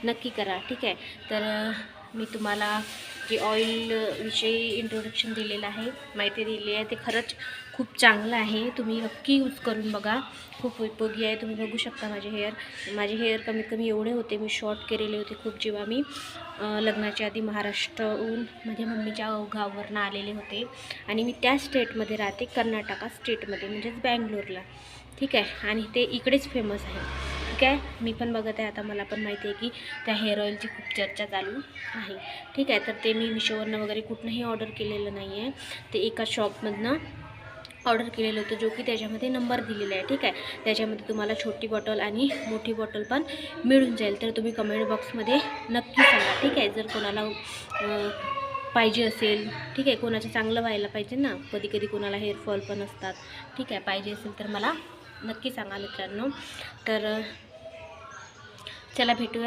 नक्की करा, ठीक आहे. तर मी तुम्हाला जे ऑइल विषयी इंट्रोडक्शन दिलेलं आहे, माहिती दिली आहे, ते खरंच खूप चांगलं आहे. तुम्ही नक्की यूज करून बघा, खूप उपयोगी आहे. तुम्ही बघू शकता माझे हेअर कमीत कमी एवढे होते. मी शॉर्ट केलेले होते खूप, जेव्हा मी लग्नाच्या आधी महाराष्ट्राहून माझ्या मम्मीच्या गावावरनं आलेले होते. आणि मी त्या स्टेटमध्ये राहते, कर्नाटका स्टेटमध्ये, म्हणजेच बँगलोरला, ठीक आहे. आणि ते इकडेच फेमस आहे, ठीक आहे. मी पण बघत आहे आता, मला पण माहिती आहे की त्या हेअर ऑइलची खूप चर्चा चालू आहे, ठीक आहे. तर ते मी मिशोवरनं वगैरे कुठनंही ऑर्डर केलेलं नाही आहे, ते एका शॉपमधनं ऑर्डर केलेलं होतं, जो की त्याच्यामध्ये नंबर दिलेला आहे, ठीक आहे. त्याच्यामध्ये तुम्हाला छोटी बॉटल आणि मोठी बॉटल पण मिळून जाईल. तर तुम्ही कमेंट बॉक्समध्ये नक्की सांगा, ठीक आहे. जर कोणाला पाहिजे असेल, ठीक आहे, कोणाचं चांगलं व्हायला पाहिजे ना, कधी कधी कोणाला हेअरफॉल पण असतात, ठीक आहे. पाहिजे असेल तर मला नक्की सांगा मित्रांनो. तर चला भेटूया.